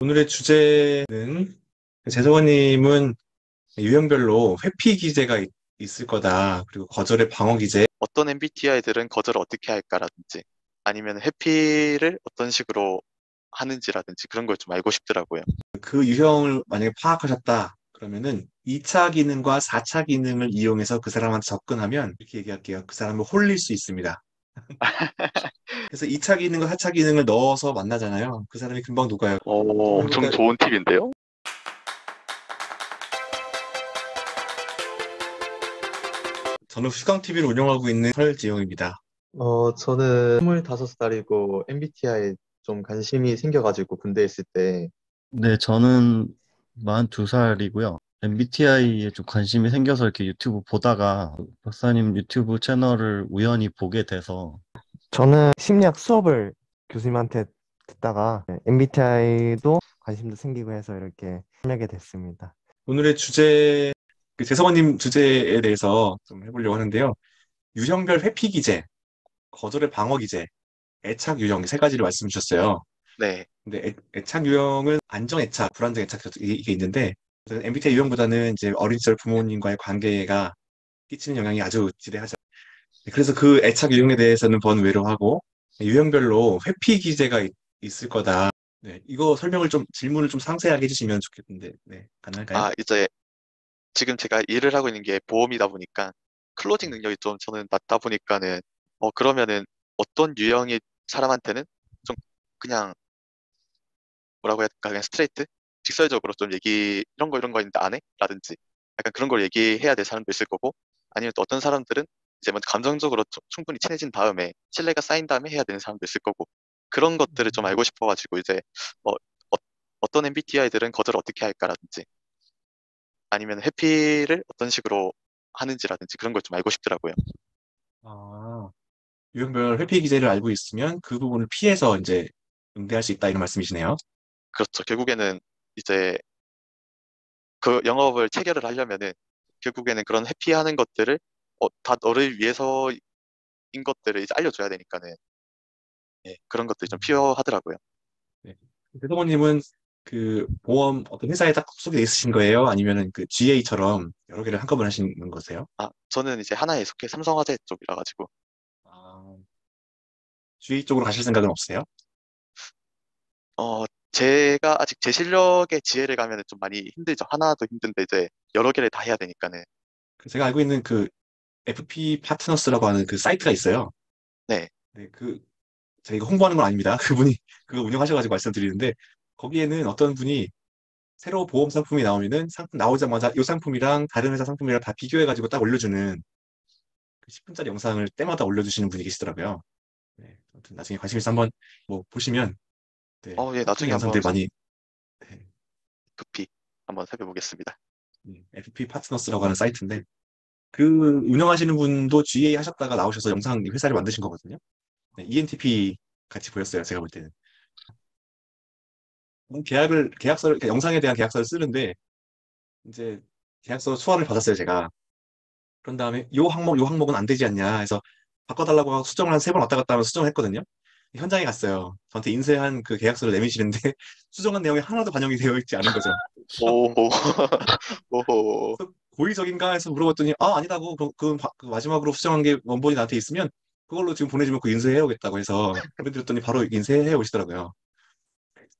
오늘의 주제는 재성원님은 유형별로 회피 기제가 있을 거다. 그리고 거절의 방어 기제. 어떤 MBTI들은 거절을 어떻게 할까라든지 아니면 회피를 어떤 식으로 하는지라든지 그런 걸 좀 알고 싶더라고요. 그 유형을 만약에 파악하셨다. 그러면은 2차 기능과 4차 기능을 이용해서 그 사람한테 접근하면 이렇게 얘기할게요. 그 사람을 홀릴 수 있습니다. 그래서 2차 기능과 4차 기능을 넣어서 만나잖아요. 그 사람이 금방 녹아요. 엄청 그러니까 좋은 팁인데요? 저는 휴강TV를 운영하고 있는 설지용입니다. 저는 25살이고 MBTI에 좀 관심이 생겨가지고 군대에 있을 때, 네, 저는 42살이고요. MBTI에 좀 관심이 생겨서 이렇게 유튜브 보다가 박사님 유튜브 채널을 우연히 보게 돼서 저는 심리학 수업을 교수님한테 듣다가 MBTI도 관심도 생기고 해서 이렇게 참여하게 됐습니다. 오늘의 주제, 재성원님 주제에 대해서 좀 해보려고 하는데요. 유형별 회피 기제, 거절의 방어 기제, 애착 유형 세 가지를 말씀 주셨어요. 네. 근데 애착 유형은 안정 애착, 불안정 애착 이게 있는데 MBTI 유형보다는 이제 어린 시절 부모님과의 관계가 끼치는 영향이 아주 지대하죠. 그래서 그 애착 유형에 대해서는 번외로 하고 유형별로 회피 기제가 있을 거다. 네, 이거 설명을 좀 질문을 좀 상세하게 해주시면 좋겠는데, 네, 가능할까요? 이제 지금 제가 일을 하고 있는 게 보험이다 보니까 클로징 능력이 좀 저는 낮다 보니까는 그러면은 어떤 유형의 사람한테는 좀 그냥 뭐라고 해야 될까? 그냥 스트레이트? 직설적으로 좀 이런 거 있는데 안 해? 라든지 약간 그런 걸 얘기해야 될 사람도 있을 거고 아니면 또 어떤 사람들은 이제 먼저 감정적으로 충분히 친해진 다음에 신뢰가 쌓인 다음에 해야 되는 사람도 있을 거고 그런 것들을 좀 알고 싶어가지고 이제 어, 어, 어떤 MBTI들은 거절을 어떻게 할까라든지 아니면 회피를 어떤 식으로 하는지라든지 그런 걸 좀 알고 싶더라고요. 아, 유형별 회피 기제를 알고 있으면 그 부분을 피해서 이제 응대할 수 있다 이런 말씀이시네요. 그렇죠. 결국에는 이제 그 영업을 체결을 하려면은 결국에는 그런 회피하는 것들을 다 너를 위해서인 것들을 이제 알려줘야 되니까는 예, 그런 것들이 좀 음, 필요하더라고요. 네. 대성원님은 그 보험 어떤 회사에 딱 속해 있으신 거예요? 아니면은 그 GA처럼 여러 개를 한꺼번에 하시는 거세요? 저는 이제 하나에 속해 삼성화재 쪽이라 가지고 아, GA 쪽으로 가실 생각은 없으세요? 제가 아직 제 실력의 지혜를 가면 좀 많이 힘들죠. 하나도 힘든데 이제 여러 개를 다 해야 되니까는 제가 알고 있는 그 FP 파트너스라고 하는 그 사이트가 있어요. 네. 네, 제가 이거 홍보하는 건 아닙니다. 그분이 그거 운영하셔가지고 말씀드리는데 거기에는 어떤 분이 새로 보험 상품이 나오면은 상품 나오자마자 이 상품이랑 다른 회사 상품이랑 다 비교해가지고 딱 올려주는 그 10분짜리 영상을 때마다 올려주시는 분이 계시더라고요. 네, 아무튼 나중에 관심 있어 한번 뭐 보시면 네, 예, 흥 나중에 한번 영상들 많이 네, 급히 한번 살펴보겠습니다. FP 파트너스라고 하는 사이트인데 그 운영하시는 분도 GA 하셨다가 나오셔서 영상 회사를 만드신 거거든요. 네, ENTP 같이 보였어요. 제가 볼 때는. 계약서를, 영상에 대한 계약서를 쓰는데 이제 계약서 초안을 받았어요, 제가. 그런 다음에 요 항목은 안 되지 않냐 해서 바꿔달라고 하고 수정을 한 3번 왔다 갔다 하면 수정을 했거든요. 현장에 갔어요. 저한테 인쇄한 그 계약서를 내미시는데 수정한 내용이 하나도 반영이 되어 있지 않은 거죠. 오호, 오호. 그래서 고의적인가 해서 물어봤더니 아니다고 그 마지막으로 수정한 게 원본이 나한테 있으면 그걸로 지금 보내주면 그 인쇄해 오겠다고 해서 보내드렸더니 바로 인쇄해 오시더라고요.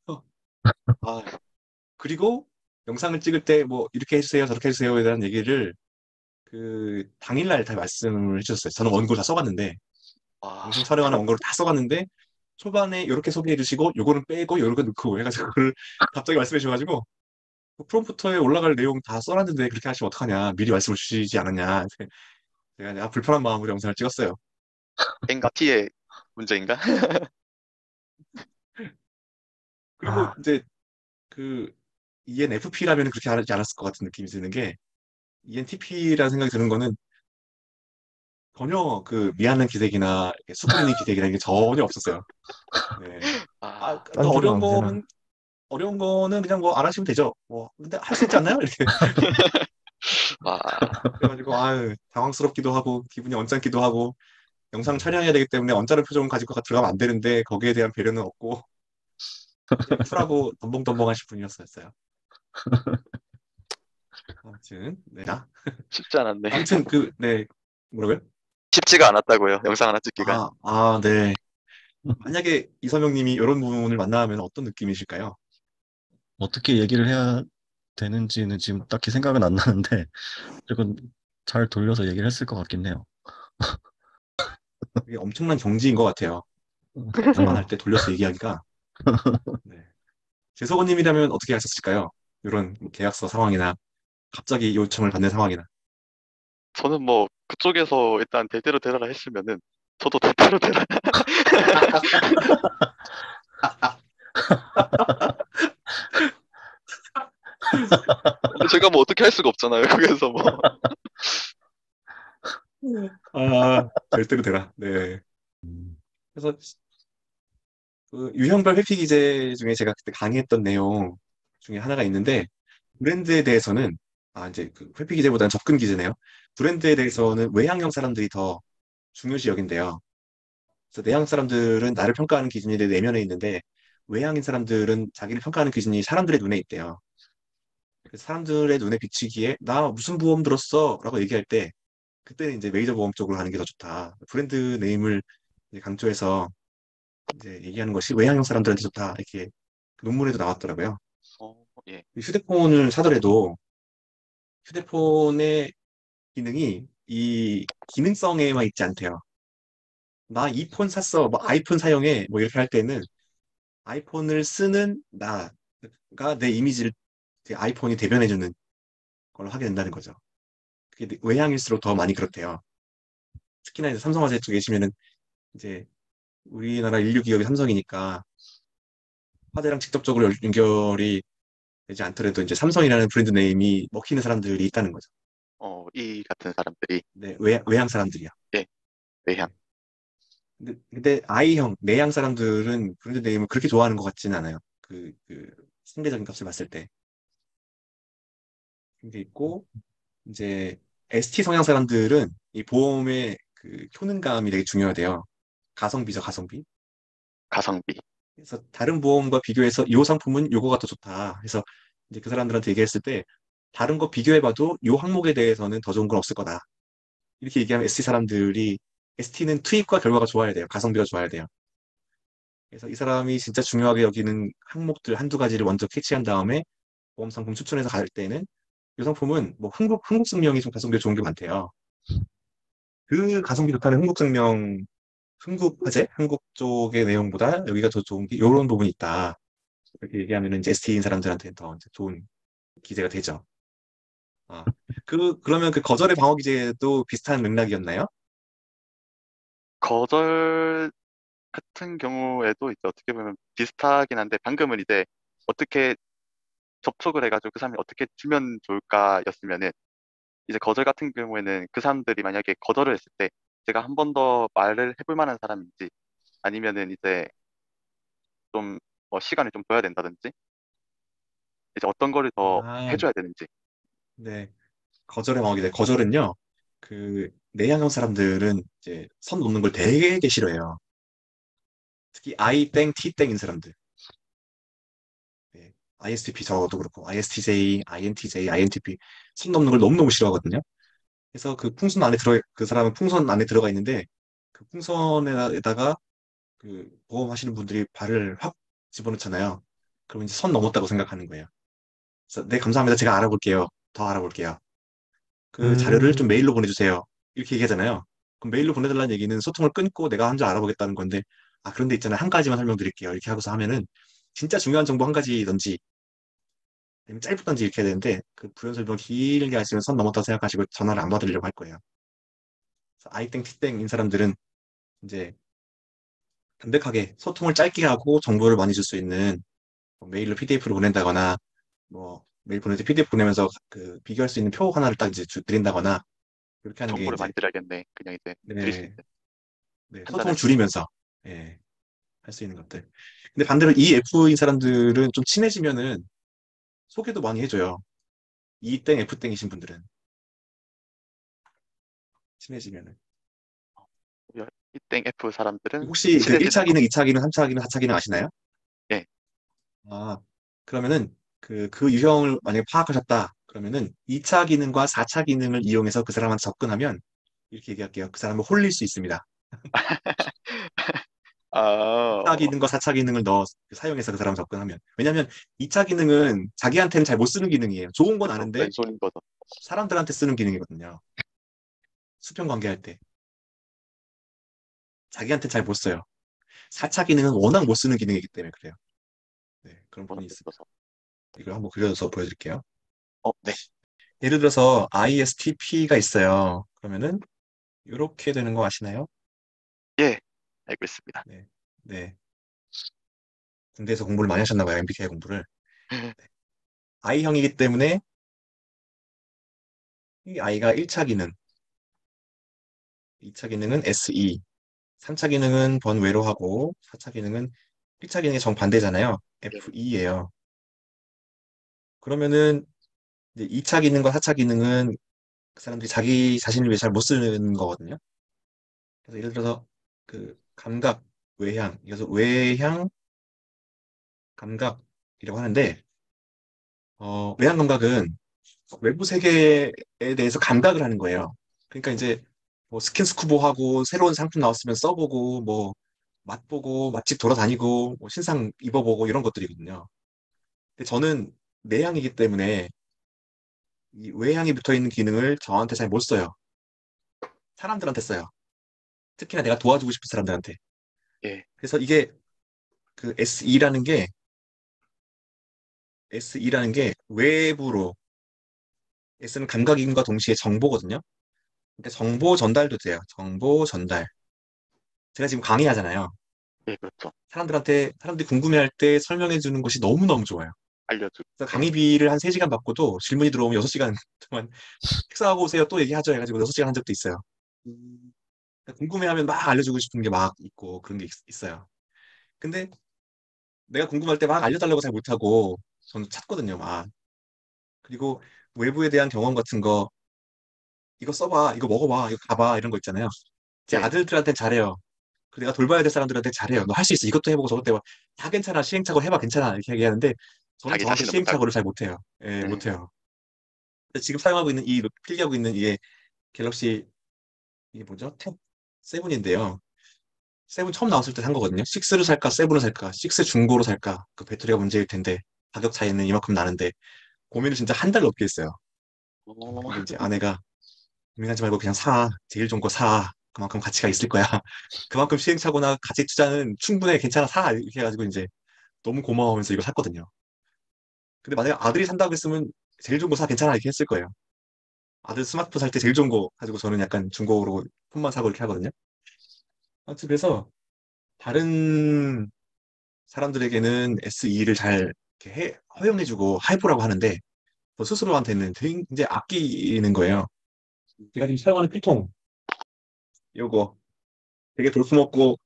어, 아, 그리고 영상을 찍을 때 뭐 이렇게 해주세요 저렇게 해주세요에 대한 얘기를 그 당일날 다 말씀을 해주셨어요. 저는 원고를 다 써봤는데 아, 영상 촬영하는 원고를 다 써봤는데 초반에 이렇게 소개해 주시고 요거는 빼고 요렇게 넣고 해가지고 그걸 갑자기 말씀해 주셔가지고 그 프롬프터에 올라갈 내용 다 써놨는데 그렇게 하시면 어떡하냐 미리 말씀을 주시지 않았냐 제가 그냥 불편한 마음으로 영상을 찍었어요. N과 T의 문제인가? 그리고 이제 그 ENFP라면 그렇게 하지 않았을 것 같은 느낌이 드는 게 ENTP라는 생각이 드는 거는 전혀 그 미안한 기색이나 이렇게 수긍 있는 기색이라는 게 전혀 없었어요. 네. 아, 또 딴지는 언제나. 어려운 거는 그냥 뭐 안 하시면 되죠. 뭐, 근데 할 수 있지 않나요? 이렇게. 아, 그래가지고, 당황스럽기도 하고, 기분이 언짢기도 하고, 영상 촬영해야 되기 때문에 언짢은 표정 가지고 들어가면 안 되는데, 거기에 대한 배려는 없고, 그냥 쿨하고 덤벙덤벙하신 분이었어요. 아무튼 네. 쉽지 않았네. 아무튼 네, 뭐라고요? 쉽지가 않았다고요. 영상 하나 찍기가. 네. 만약에 이서명님이 이런 분을 만나면 어떤 느낌이실까요? 어떻게 얘기를 해야 되는지는 지금 딱히 생각은 안 나는데, 조금 잘 돌려서 얘기를 했을 것 같긴 해요. 이게 엄청난 경지인 것 같아요. 네. 만날 때 돌려서 얘기하기가. 네. 재석원님이라면 어떻게 하셨을까요? 이런 뭐 계약서 상황이나 갑자기 요청을 받는 상황이나. 저는 뭐 그쪽에서 일단 대대로 대라라 했으면은 저도 대대로 대라. 제가 뭐 어떻게 할 수가 없잖아요. 그래서 뭐 절대로 되라. 네. 음, 그래서 그 유형별 회피 기제 중에 제가 그때 강의했던 내용 중에 하나가 있는데 브랜드에 대해서는 이제 그 회피 기제보다는 접근 기제네요. 브랜드에 대해서는 외향형 사람들이 더 중요시 여긴대요. 그래서 내향 사람들은 나를 평가하는 기준이 내 내면에 있는데 외향인 사람들은 자기를 평가하는 기준이 사람들의 눈에 있대요. 그래서 사람들의 눈에 비치기에 나 무슨 보험 들었어? 라고 얘기할 때 그때는 이제 메이저 보험 쪽으로 가는 게 더 좋다. 브랜드 네임을 이제 강조해서 이제 얘기하는 것이 외향형 사람들한테 좋다. 이렇게 논문에도 나왔더라고요. 예. 휴대폰을 사더라도 휴대폰의 기능이 이 기능성에만 있지 않대요. 나 이 폰 샀어. 뭐 아이폰 사용해. 뭐 이렇게 할 때는 아이폰을 쓰는 나가 내 이미지를 이제 아이폰이 대변해주는 걸로 하게 된다는 거죠. 그게 외향일수록 더 많이 그렇대요. 특히나 이제 삼성화재 쪽에 계시면은 이제 우리나라 인류 기업이 삼성이니까 화재랑 직접적으로 연결이 되지 않더라도 이제 삼성이라는 브랜드 네임이 먹히는 사람들이 있다는 거죠. 이 같은 사람들이 네, 외향 사람들이요. 예, 외향. 네. 근데 I형, 내향 사람들은 브랜드 네임을 그렇게 좋아하는 것 같지는 않아요. 그 상대적인 값을 봤을 때. 그게 있고, 이제 ST 성향 사람들은 이 보험의 그 효능감이 되게 중요하대요. 가성비죠, 가성비. 가성비. 그래서 다른 보험과 비교해서 이 상품은 요거가 더 좋다. 그래서 이제 그 사람들한테 얘기했을 때 다른 거 비교해봐도 이 항목에 대해서는 더 좋은 건 없을 거다. 이렇게 얘기하면 ST 사람들이 ST는 투입과 결과가 좋아야 돼요. 가성비가 좋아야 돼요. 그래서 이 사람이 진짜 중요하게 여기는 항목들 한두 가지를 먼저 캐치한 다음에 보험 상품 추천해서 갈 때는 이 상품은 뭐 흥국생명이 좀 가성비가 좋은 게 많대요. 그 가성비 좋다는 흥국생명, 흥국화재, 흥국 쪽의 내용보다 여기가 더 좋은 게 이런 부분이 있다. 이렇게 얘기하면 이제 ST인 사람들한테 더 이제 좋은 기재가 되죠. 아, 그러면 그 거절의 방어 기제도 비슷한 맥락이었나요? 거절 같은 경우에도 이제 어떻게 보면 비슷하긴 한데 방금은 이제 어떻게 접촉을 해가지고 그 사람이 어떻게 주면 좋을까였으면은 이제 거절 같은 경우에는 그 사람들이 만약에 거절을 했을 때 제가 한 번 더 말을 해볼 만한 사람인지 아니면은 이제 좀 시간을 좀 둬야 된다든지 이제 어떤 거를 더 아, 해줘야 되는지. 네. 거절의 방어 기제. 거절은요, 그 내향형 사람들은 이제 선 넘는 걸 되게 싫어해요. 특히 I 땡 T 땡인 사람들. 네. ISTP 저도 그렇고 ISTJ, INTJ, INTP 선 넘는 걸 너무너무 싫어하거든요. 그래서 그 사람은 풍선 안에 들어가 있는데 그 풍선에다가 그 보험하시는 분들이 발을 확 집어넣잖아요. 그러면 이제 선 넘었다고 생각하는 거예요. 그래서 네, 감사합니다. 제가 알아볼게요. 더 알아볼게요. 그 자료를 좀 음, 메일로 보내주세요. 이렇게 얘기하잖아요. 그럼 메일로 보내달라는 얘기는 소통을 끊고 내가 한 줄 알아보겠다는 건데, 그런데 있잖아요. 한 가지만 설명드릴게요. 이렇게 하고서 하면은 진짜 중요한 정보 한 가지든지 아니면 짧던지 이렇게 해야 되는데 그 부연 설명 길게 하시면 선 넘었다고 생각하시고 전화를 안 받으려고 할 거예요. 그래서 아이땡 티땡인 사람들은 이제 담백하게 소통을 짧게 하고 정보를 많이 줄 수 있는 뭐 메일로 PDF로 보낸다거나 뭐 메일 보낼 때 PDF 보내면서 그 비교할 수 있는 표 하나를 딱 이제 드린다거나 그렇게 하는 게 정보를 많이 이제 드려야겠네. 그냥 이제 드릴 수 있는 네, 네, 판단할 소통을 수 있는. 줄이면서 예, 할 수 있는 것들. 근데 반대로 EF인 사람들은 좀 친해지면은 소개도 많이 해줘요. E땡 F땡이신 분들은 친해지면은. 이땡 F 사람들은 혹시 그 친해지는 1차 거. 기능, 2차 기능, 3차 기능, 4차 기능 아시나요? 예. 아, 그러면은 그 유형을 만약에 파악하셨다. 그러면은 2차 기능과 4차 기능을 이용해서 그 사람한테 접근하면 이렇게 얘기할게요. 그 사람을 홀릴 수 있습니다. 아, 2차 기능과 4차 기능을 사용해서 그 사람 접근하면. 왜냐면 2차 기능은 자기한테는 잘 못 쓰는 기능이에요. 좋은 건 그쵸. 아는데 왼손인 거죠. 사람들한테 쓰는 기능이거든요. 수평 관계할 때. 자기한테 잘 못 써요. 4차 기능은 워낙 못 쓰는 기능이기 때문에 그래요. 네, 그런 워낙 부분이 있습니다. 예뻐서. 이걸 한번 그려서 보여드릴게요. 네. 예를 들어서 ISTP가 있어요. 그러면은 이렇게 되는 거 아시나요? 예, 알고 있습니다. 네. 네. 군대에서 공부를 많이 하셨나 봐요. MBTI 공부를. I형이기 때문에 이 I가 1차 기능, 2차 기능은 SE, 3차 기능은 번외로하고 4차 기능은 1차 기능의 정반대잖아요. 예, FE예요. 그러면은 이제 2차 기능과 4차 기능은 그 사람들이 자기 자신을 위해 잘 못 쓰는 거거든요. 그래서 예를 들어서 그 감각, 외향, 그래서 외향 감각이라고 하는데 외향 감각은 외부 세계에 대해서 감각을 하는 거예요. 그러니까 이제 뭐 스킨스쿠버하고 새로운 상품 나왔으면 써보고 뭐 맛보고 맛집 돌아다니고 뭐 신상 입어보고 이런 것들이거든요. 근데 저는 내향이기 때문에 이 외향이 붙어 있는 기능을 저한테 잘 못 써요. 사람들한테 써요. 특히나 내가 도와주고 싶은 사람들한테. 예, 그래서 이게 그 SE라는 게 외부로 S는 감각인과 동시에 정보거든요. 그러니까 정보 전달도 돼요. 정보 전달. 제가 지금 강의하잖아요. 예, 그렇죠. 사람들이 궁금해할 때 설명해 주는 것이 너무너무 좋아요. 알려주고. 그래서 예. 강의비를 한 3시간 받고도 질문이 들어오면 6시간 동안 식사하고 오세요. 또 얘기하죠. 해가지고 6시간 한 적도 있어요. 음, 그러니까 궁금해하면 막 알려주고 싶은 게 막 있고 그런 게 어요 근데 내가 궁금할 때 막 알려달라고 잘 못하고 저는 찾거든요. 막. 그리고 외부에 대한 경험 같은 거 이거 써봐. 이거 먹어봐. 이거 가봐. 이런 거 있잖아요. 제 예, 아들들한테는 잘해요. 그 내가 돌봐야 될 사람들한테 잘해요. 너 할 수 있어. 이것도 해보고 저것도 해봐. 다 괜찮아. 시행착오 해봐. 괜찮아. 이렇게 얘기하는데 저는 자기 저한테 자신은 못하고. 시행착오를 잘 못해요. 예, 예, 못해요. 지금 사용하고 있는 필기하고 있는 이게 갤럭시 이게 뭐죠? 탭 세븐인데요. 세븐 처음 나왔을 때 산 거거든요. 6를 살까, 세븐을 살까, 6 중고로 살까. 그 배터리가 문제일 텐데 가격 차이는 이만큼 나는데 고민을 진짜 한 달 넘게 했어요. 어, 근데 이제 아내가 고민하지 말고 그냥 사. 제일 좋은 거 사. 그만큼 가치가 있을 거야. 그만큼 시행착오나 가치 투자는 충분해. 괜찮아. 사. 이렇게 해가지고 이제 너무 고마워하면서 이거 샀거든요. 근데 만약에 아들이 산다고 했으면 제일 좋은 거 사. 괜찮아. 이렇게 했을 거예요. 아들 스마트폰 살 때 제일 좋은 거 가지고 저는 약간 중고로 폰만 사고 이렇게 하거든요. 아무튼 그래서 다른 사람들에게는 SE를 잘 이렇게 허용해주고 하이포라고 하는데 저 스스로한테는 굉장히 아끼는 거예요. 제가 지금 사용하는 필통 요거 되게 볼품없고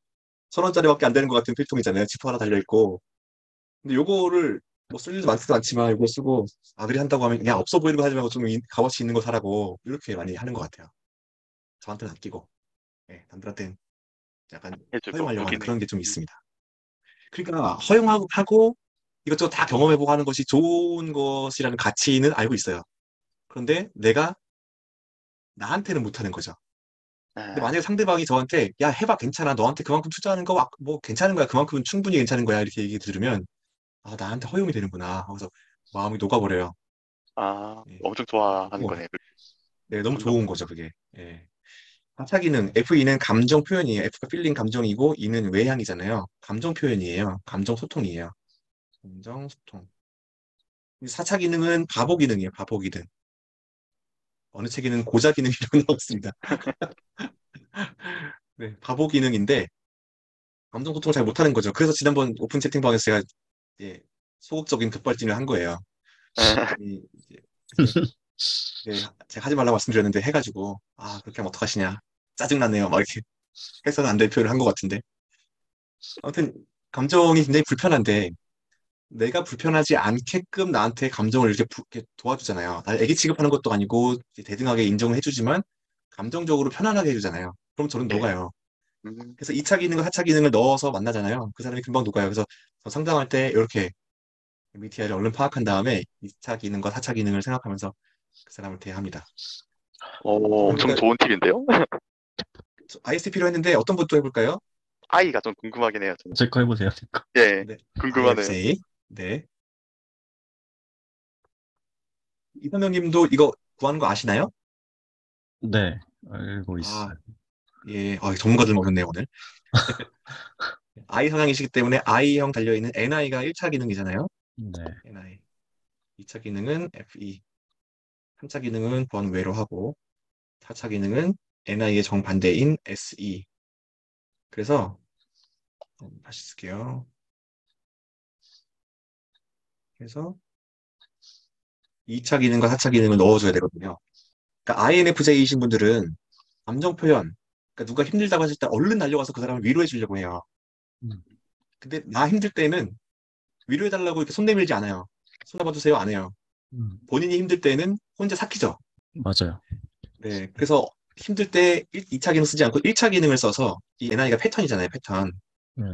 1,000원짜리밖에 안 되는 것 같은 필통이잖아요. 지퍼 하나 달려있고. 근데 요거를 뭐 쓸 일도 많지도 않지만 이거 쓰고 아들이 한다고 하면 그냥 없어 보이는 거 하지 말고 좀 값어치 있는 거 사라고 이렇게 많이 하는 것 같아요. 저한테는 아끼고 예, 남들한테는 약간 해주고, 허용하려고 하는 여기는. 그런 게 좀 있습니다. 그러니까 허용하고 이것저것 다 경험해보고 하는 것이 좋은 것이라는 가치는 알고 있어요. 그런데 내가 나한테는 못하는 거죠. 근데 아, 만약에 상대방이 저한테 야 해봐 괜찮아 너한테 그만큼 투자하는 거 뭐 괜찮은 거야 그만큼은 충분히 괜찮은 거야 이렇게 얘기 들으면 아 나한테 허용이 되는구나 하고서 마음이 녹아버려요. 예. 엄청 좋아하는 그리고 거네. 네, 너무 감정. 좋은 거죠 그게. 예. 하차 기능 F2는 감정 표현이에요. F가 필링 감정이고 E는 외향이잖아요. 감정 표현이에요. 감정 소통이에요. 감정 소통. 4차 기능은 바보 기능이에요. 바보 기능. 어느 책에는 고자 기능이라고 나왔습니다. 네, 바보 기능인데 감정 소통을 잘 못하는 거죠. 그래서 지난번 오픈 채팅방에서 제가 이제 소극적인 급발진을 한 거예요. 이제 네, 제가 하지 말라고 말씀드렸는데 해가지고 아 그렇게 하면 어떡하시냐 짜증나네요 막 이렇게 해서는 안 될 표현을 한 것 같은데 아무튼 감정이 굉장히 불편한데 내가 불편하지 않게끔 나한테 감정을 이렇게 도와주잖아요. 나 애기 취급하는 것도 아니고 이제 대등하게 인정을 해주지만 감정적으로 편안하게 해주잖아요. 그럼 저는 예, 녹아요. 음, 그래서 2차 기능과 4차 기능을 넣어서 만나잖아요. 그 사람이 금방 녹아요. 그래서 저 상담할 때 이렇게 MBTI를 얼른 파악한 다음에 2차 기능과 4차 기능을 생각하면서 그 사람을 대합니다. 엄청 그러니까 좋은 팁인데요? ISTP로 했는데 어떤 것도 해볼까요? 아이가 좀 궁금하긴 해요, 저는. 제 거 해보세요, 제 거. 예, 네, 궁금하네요. IFJ. 네. 이선영님도 이거 구하는 거 아시나요? 네, 알고 아, 있어요. 예, 전문가들 모르네요, 오늘. I 성향이시기 때문에 I형 달려있는 NI가 1차 기능이잖아요. 네, NI. 2차 기능은 FE. 3차 기능은 번외로 하고, 4차 기능은 NI의 정반대인 SE. 그래서, 다시 쓸게요. 그래서 2차 기능과 4차 기능을 넣어줘야 되거든요. 그러니까 INFJ이신 분들은 감정 표현, 그러니까 누가 힘들다고 하실 때 얼른 달려가서 그 사람을 위로해 주려고 해요. 음, 근데 나 힘들 때는 위로해달라고 이렇게 손 내밀지 않아요. 손 잡아주세요 안 해요. 음, 본인이 힘들 때는 혼자 삭히죠. 맞아요. 네, 그래서 힘들 때 2차 기능 쓰지 않고 1차 기능을 써서 이 NI가 패턴이잖아요, 패턴. 네,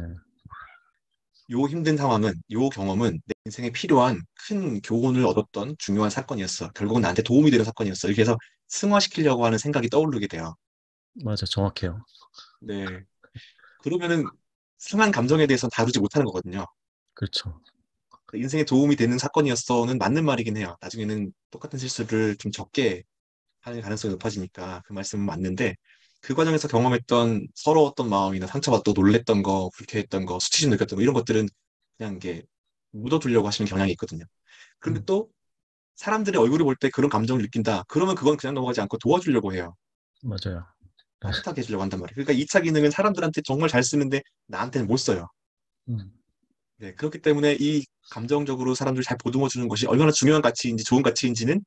요 힘든 상황은, 요 경험은 내 인생에 필요한 큰 교훈을 얻었던 중요한 사건이었어. 결국은 나한테 도움이 되는 사건이었어. 이렇게 해서 승화시키려고 하는 생각이 떠오르게 돼요. 맞아요. 정확해요. 네. 그러면은 상한 감정에 대해서는 다루지 못하는 거거든요. 그렇죠. 인생에 도움이 되는 사건이었어는 맞는 말이긴 해요. 나중에는 똑같은 실수를 좀 적게 하는 가능성이 높아지니까 그 말씀은 맞는데 그 과정에서 경험했던 서러웠던 마음이나 상처받고 놀랬던 거, 불쾌했던 거, 수치심 느꼈던 거 이런 것들은 그냥 이게 묻어두려고 하시는 경향이 있거든요. 그런데 음, 또 사람들의 얼굴을 볼 때 그런 감정을 느낀다. 그러면 그건 그냥 넘어가지 않고 도와주려고 해요. 맞아요. 네, 따뜻하게 해주려고 한단 말이에요. 그러니까 2차 기능은 사람들한테 정말 잘 쓰는데 나한테는 못 써요. 음, 네, 그렇기 때문에 이 감정적으로 사람들 잘 보듬어 주는 것이 얼마나 중요한 가치인지 좋은 가치인지는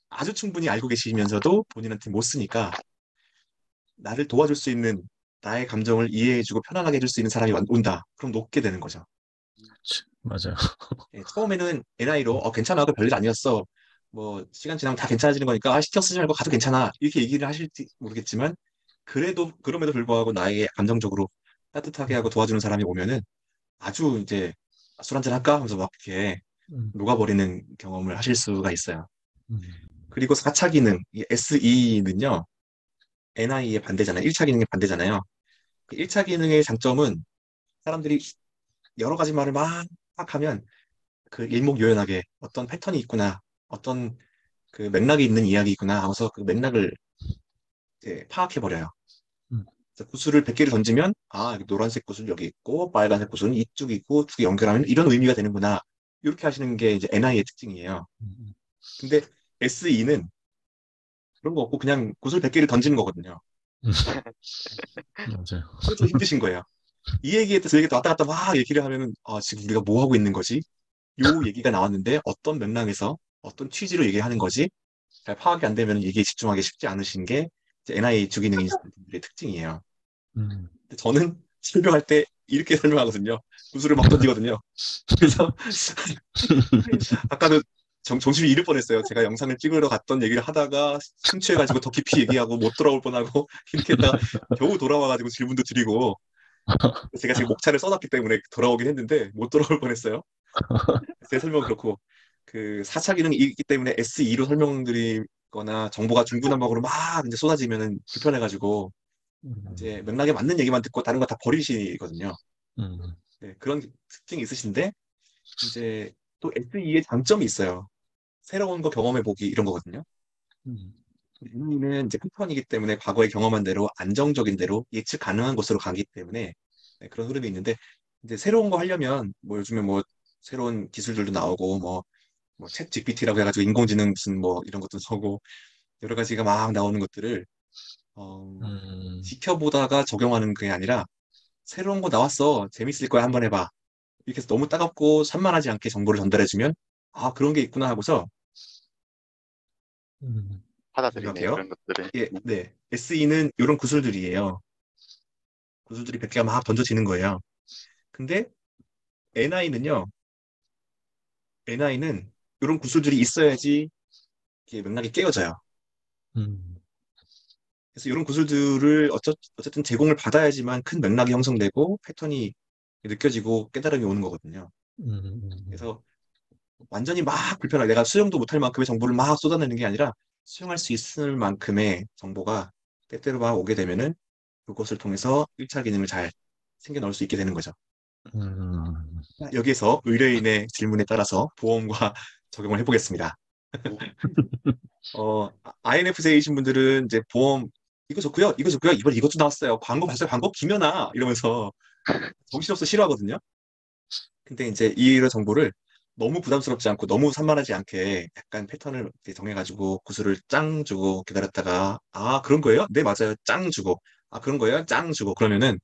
아주 충분히 알고 계시면서도 본인한테 못 쓰니까 나를 도와줄 수 있는 나의 감정을 이해해주고 편안하게 해줄 수 있는 사람이 온다. 그럼 놓게 되는 거죠. 맞아요. 예, 처음에는 NI로 괜찮아, 그 별일 아니었어. 뭐 시간 지나면 다 괜찮아지는 거니까 신경 쓰지 말고 가도 괜찮아. 이렇게 얘기를 하실지 모르겠지만 그래도 그럼에도 불구하고 나에게 감정적으로 따뜻하게 하고 도와주는 사람이 오면은 아주 이제 술 한잔 할까 하면서 막 이렇게 음, 녹아버리는 경험을 하실 수가 있어요. 음, 그리고 4차 기능, 이 SE는요, NI의 반대잖아요. 1차 기능의 반대잖아요. 1차 기능의 장점은 사람들이 여러 가지 말을 막 하면 그 일목요연하게 어떤 패턴이 있구나, 어떤 그 맥락이 있는 이야기구나 하고서 그 맥락을 이제 파악해버려요. 음, 그래서 구슬을 100개를 던지면, 노란색 구슬 여기 있고, 빨간색 구슬은 이쪽이고, 두 개 연결하면 이런 의미가 되는구나. 이렇게 하시는 게 이제 NI의 특징이에요. 음, 근데 SE는 그런 거 없고 그냥 구슬 100개를 던지는 거거든요. 음, 맞아요. 그래서 힘드신 거예요. 이 얘기에 대해서 얘기 왔다 갔다 막 얘기를 하면은, 지금 우리가 뭐 하고 있는 거지? 요 얘기가 나왔는데 어떤 맥락에서 어떤 취지로 얘기하는 거지? 잘 파악이 안 되면 얘기에 집중하기 쉽지 않으신 게 이제 NI 주기능의 특징이에요. 음, 근데 저는 설명할 때 이렇게 설명하거든요. 구슬을 막 던지거든요. 그래서 아까도 정신을 잃을 뻔했어요. 제가 영상을 찍으러 갔던 얘기를 하다가 심취해가지고 더 깊이 얘기하고 못 돌아올 뻔하고 이렇게 했다가 겨우 돌아와가지고 질문도 드리고 제가 지금 목차를 써놨기 때문에 돌아오긴 했는데 못 돌아올 뻔했어요. 제 설명은 그렇고 그 4차 기능이 있기 때문에 SE로 설명드리거나 정보가 중구난방으로 막 이제 쏟아지면은 불편해가지고 이제 음, 맥락에 맞는 얘기만 듣고 다른 거 다 버리시거든요. 음, 네, 그런 특징이 있으신데 이제 또 SE의 장점이 있어요. 새로운 거 경험해보기 이런 거거든요. 음, N는 이제 패턴이기 때문에 과거에 경험한 대로 안정적인 대로 예측 가능한 곳으로 가기 때문에 네, 그런 흐름이 있는데 이제 새로운 거 하려면 뭐 요즘에 뭐 새로운 기술들도 나오고 뭐챗 GPT라고 해가지고 인공지능 무슨 뭐 이런 것도 서고 여러 가지가 막 나오는 것들을 어, 음, 지켜보다가 적용하는 게 아니라 새로운 거 나왔어 재밌을 거야 한번 해봐 이렇게 해서 너무 따갑고 산만하지 않게 정보를 전달해주면 그런 게 있구나 하고서 음, 받아들이네요, 설명할게요. 그런 것들을. 예, 네. SE는 이런 구슬들이에요. 구슬들이 100개가 막 던져지는 거예요. 근데 NI는요, NI는 이런 구슬들이 있어야지 이게 맥락이 깨어져요. 음, 그래서 이런 구슬들을 어쨌든 제공을 받아야지만 큰 맥락이 형성되고 패턴이 느껴지고 깨달음이 오는 거거든요. 음, 그래서 완전히 막 불편하게 내가 수용도 못할 만큼의 정보를 막 쏟아내는 게 아니라 수용할 수 있을 만큼의 정보가 때때로 막 오게 되면은 그것을 통해서 1차 기능을 잘 챙겨 넣을 수 있게 되는 거죠. 음, 여기에서 의뢰인의 질문에 따라서 보험과 적용을 해보겠습니다. INFJ이신 분들은 이제 보험 이거 좋고요. 이번 이것도 나왔어요. 광고 봤어요. 광고 김연아 이러면서 정신없어 싫어하거든요. 근데 이제 이런 정보를 너무 부담스럽지 않고 너무 산만하지 않게 약간 패턴을 이렇게 정해가지고 구슬을 짱 주고 기다렸다가 아 그런 거예요? 네 맞아요. 짱 주고 아 그런 거예요? 짱 주고 그러면은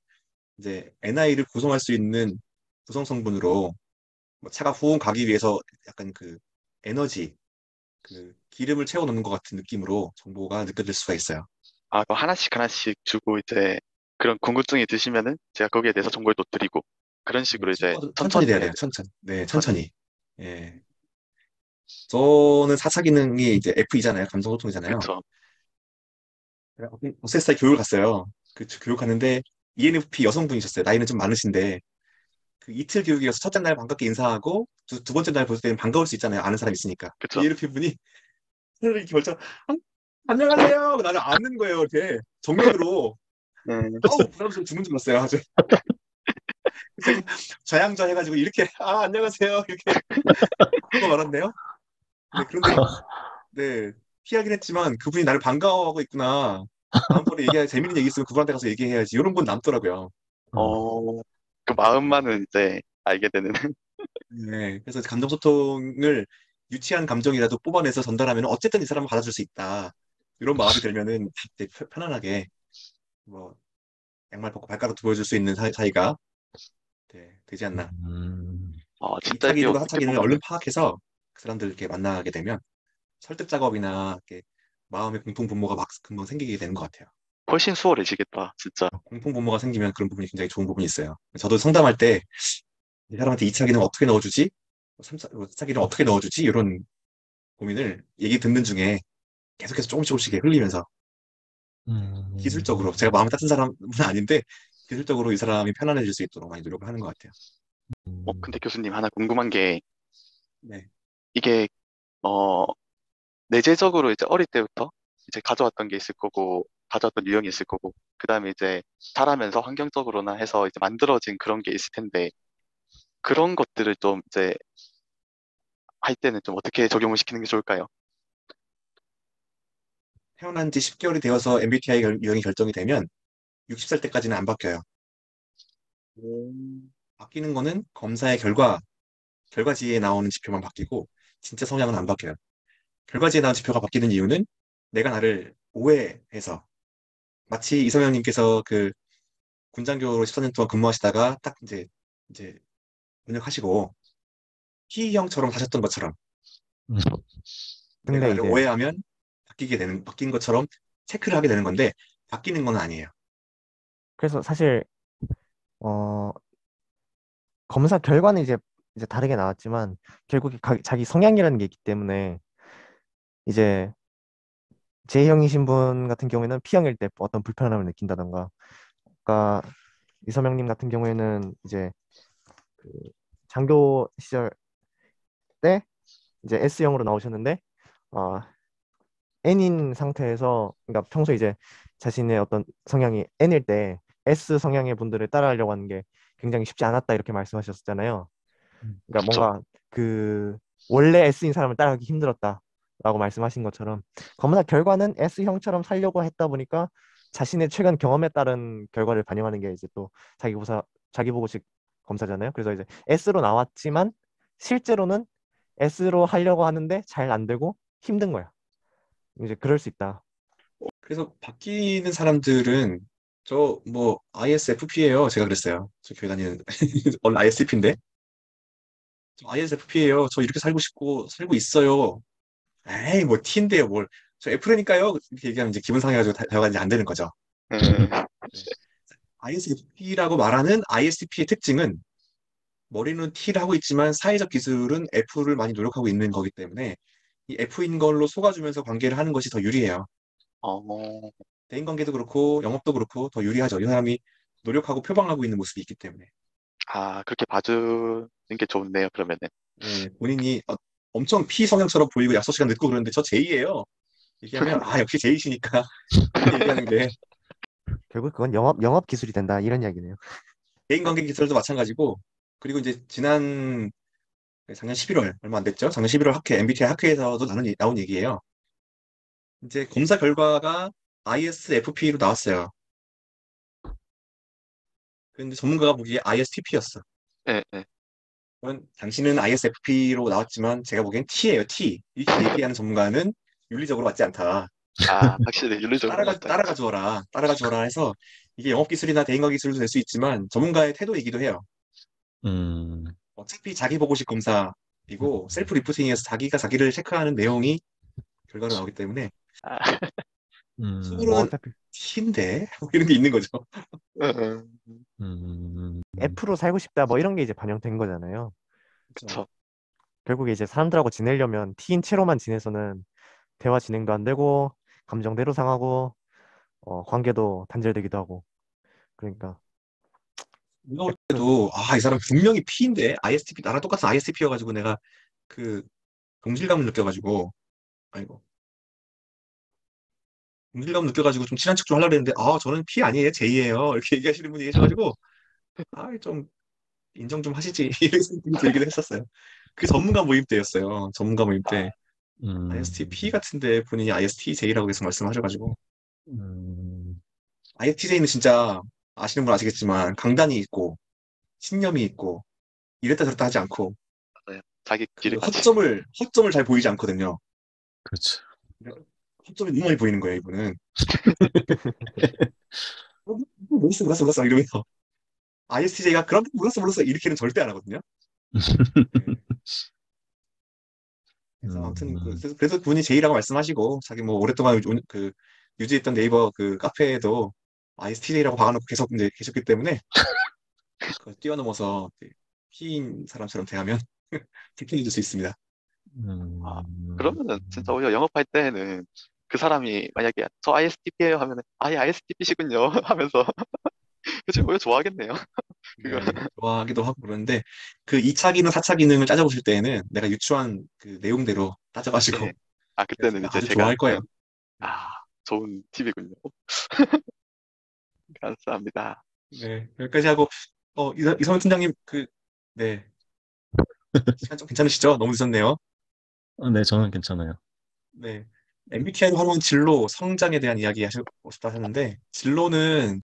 이제 NI를 구성할 수 있는 구성 성분으로 뭐 차가 후운 가기 위해서 약간 그 에너지 그 기름을 채워 넣는 것 같은 느낌으로 정보가 느껴질 수가 있어요. 아, 그럼 하나씩 하나씩 주고 이제 그런 궁금증이 드시면은 제가 거기에 대해서 정보를 또 드리고 그런 식으로 이제 속도가 천천히 천천히 돼야 해야 돼요. 돼. 천천히. 네, 천천히. 천천히. 예. 저는 4차 기능이 이제 F이잖아요. 감정소통이잖아요. 그쵸. 어세스타에 교육을 갔어요. 그 교육 갔는데 ENFP 여성분이셨어요. 나이는 좀 많으신데 그 이틀 교육이어서 첫째 날 반갑게 인사하고 두 번째 날 볼 때는 반가울 수 있잖아요. 아는 사람 있으니까. 그쵸. ENFP 분이 이렇게 결정 안녕하세요. 나를 아는 거예요. 이렇게 정면으로 음, 아우 부담스러워 죽는 줄 알았어요. 아주 제가 좌양좌 해가지고 이렇게 아 안녕하세요 이렇게 그거 말았네요. 네 그런데 네 피하긴 했지만 그분이 나를 반가워하고 있구나. 다음번에 얘기할 재밌는 얘기 있으면 그분한테 가서 얘기해야지. 이런 분 남더라고요. 음, 그 마음만은 이제 알게 되는. 네, 그래서 감정 소통을 유치한 감정이라도 뽑아내서 전달하면 어쨌든 이 사람은 받아줄 수 있다. 이런 마음이 들면은 이제 편안하게 뭐 양말 벗고 발가락 보여줄 수 있는 사이가 네, 되지 않나. 음, 진짜 2차 이게 기능과 4차 어떻게 기능을 보면은 얼른 파악해서 그 사람들 이렇게 만나게 되면 설득 작업이나 이렇게 마음의 공통 분모가 막 금방 생기게 되는 것 같아요. 훨씬 수월해지겠다, 진짜. 공통 분모가 생기면 그런 부분이 굉장히 좋은 부분이 있어요. 저도 상담할 때 이 사람한테 2차 기능 어떻게 넣어주지? 3차 기능 어떻게 넣어주지? 이런 고민을 얘기 듣는 중에 계속해서 조금씩 조금씩 흘리면서 기술적으로 제가 음, 마음이 따뜻한 사람은 아닌데 기술적으로 이 사람이 편안해질 수 있도록 많이 노력을 하는 것 같아요. 근데 교수님 하나 궁금한 게 네. 이게 어, 내재적으로 이제 어릴 때부터 이제 가져왔던 게 있을 거고, 가져왔던 유형이 있을 거고, 그 다음에 이제 자라면서 환경적으로나 해서 이제 만들어진 그런 게 있을 텐데, 그런 것들을 좀 이제 할 때는 좀 어떻게 적용을 시키는 게 좋을까요? 태어난 지 10개월이 되어서 MBTI 유형이 결정이 되면 60살 때까지는 안 바뀌어요. 음. 바뀌는 거는 검사의 결과지에 나오는 지표만 바뀌고 진짜 성향은 안 바뀌어요. 결과지에 나온 지표가 바뀌는 이유는 내가 나를 오해해서 마치 이성현님께서 그 군장교로 14년 동안 근무하시다가 딱 이제 전역하시고 T형처럼 사셨던 것처럼 음, 내가 근데 나를 이제 오해하면 바뀐 것처럼 체크를 하게 되는 건데 바뀌는 건 아니에요. 그래서 사실 어 검사 결과는 이제 다르게 나왔지만 결국에 자기 성향이라는 게 있기 때문에 이제 J형이신 분 같은 경우에는 P형일 때 어떤 불편함을 느낀다던가, 아까 이서명님 같은 경우에는 이제 그 장교 시절 때 이제 S형으로 나오셨는데 어, N인 상태에서, 그러니까 평소 이제 자신의 어떤 성향이 N일 때 S 성향의 분들을 따라하려고 하는 게 굉장히 쉽지 않았다 이렇게 말씀하셨잖아요. 그러니까 그쵸. 뭔가 그 원래 S인 사람을 따라하기 힘들었다라고 말씀하신 것처럼 검사 결과는 S형처럼 살려고 했다 보니까 자신의 최근 경험에 따른 결과를 반영하는 게 이제 또 자기보고식 검사잖아요. 그래서 이제 S로 나왔지만 실제로는 S로 하려고 하는데 잘 안 되고 힘든 거야. 이제 그럴 수 있다. 그래서 바뀌는 사람들은 저 뭐 ISFP예요. 제가 그랬어요. 저 교회 다니는 원래 ISFP인데 저 ISFP예요. 저 이렇게 살고 싶고 살고 있어요. 에이 뭐 T인데요. 뭘 저 F라니까요. 이렇게 얘기하면 이제 기분 상해가지고 대화가 이제 안 되는 거죠. 음, 네. ISFP라고 말하는 ISTP의 특징은 머리는 T를 하고 있지만 사회적 기술은 F를 많이 노력하고 있는 거기 때문에 이 F인 걸로 속아주면서 관계를 하는 것이 더 유리해요. 어, 대인관계도 그렇고 영업도 그렇고 더 유리하죠. 이 사람이 노력하고 표방하고 있는 모습이 있기 때문에. 아, 그렇게 봐주는 게 좋네요, 그러면은. 네, 본인이 엄청 피성형처럼 보이고 약속 시간 늦고 그러는데 저 제이예요. 얘기하면 역시 제이시니까 이렇게 얘기하는 게 결국 그건 영업 기술이 된다 이런 이야기네요. 대인관계 기술도 마찬가지고 그리고 이제 작년 11월 얼마 안 됐죠? 작년 11월 MBTI 학회에서도 나온 얘기예요. 이제 검사 결과가 ISFP로 나왔어요. 근데 전문가가 보기에 ISTP였어. 예, 예. 그건 당신은 ISFP로 나왔지만 제가 보기엔 T예요, T. 이렇게 얘기하는 전문가는 윤리적으로 맞지 않다. 아, 확실히 윤리적으로 맞다. 따라가 주어라 해서 이게 영업 기술이나 대인관계 기술도 될 수 있지만 전문가의 태도이기도 해요. 음, 어차피 자기 보고식 검사이고 셀프 리포팅에서 자기가 자기를 체크하는 내용이 결과로 나오기 때문에 아, 뭐 속으로는 어차피 T인데 뭐 이런 게 있는 거죠. 음, F로 살고 싶다 뭐 이런 게 이제 반영된 거잖아요. 그쵸. 결국에 이제 사람들하고 지내려면 T인 채로만 지내서는 대화 진행도 안 되고 감정대로 상하고 관계도 단절되기도 하고 그러니까 누가 올 F 때도 이 사람 분명히 P인데 ISTP 나랑 똑같은 ISTP여가지고 내가 그 동질감을 느껴가지고 아이고 동질감 느껴가지고 좀 친한 척 좀 하려고 했는데 저는 P 아니에요 J예요 이렇게 얘기하시는 분이 계셔가지고 좀 인정 좀 하시지 이런 생각이 들기도 했었어요. 그 전문가 모임 때였어요. 전문가 모임 때 ISTP 같은데 본인이 ISTJ라고 계속 말씀하셔가지고 ISTJ는 진짜 아시는 분 아시겠지만 강단이 있고 신념이 있고 이랬다 저랬다 하지 않고 맞아요. 자기 그 길을 가지. 허점을 잘 보이지 않거든요. 그렇죠. 허점이 너무 많이 보이는 거예요, 이분은. 몰랐어 이러면서 ISTJ가 그럼 몰랐어 이렇게는 절대 안 하거든요. 네. 그래서 아무튼 그래서 그분이 제이라고 말씀하시고 자기 뭐 오랫동안 유지했던 네이버 그 카페에도 ISTJ라고 박아놓고 계속 이제 계셨기 때문에 그걸 뛰어넘어서 P인 사람처럼 대하면 불편해질 수 있습니다. 아, 음, 그러면은 진짜 오히려 영업할 때는 그 사람이 만약에 저 ISTP예요 하면은 ISTP시군요 하면서 그치 오히려 좋아하겠네요. 그거. 네, 좋아하기도 하고 그러는데 그 2차 기능, 4차 기능을 따져보실 때에는 내가 유추한 그 내용대로 따져가지고 예. 아, 그때는 이제 아주 제가 좋아할 거예요. 아, 좋은 팁이군요. 감사합니다. 네, 여기까지 하고 이성훈 팀장님 네, 시간 좀 괜찮으시죠? 너무 늦었네요. 네, 저는 괜찮아요. 네, MBTI로 하는 진로, 성장에 대한 이야기 하시고 싶다 하셨는데 진로는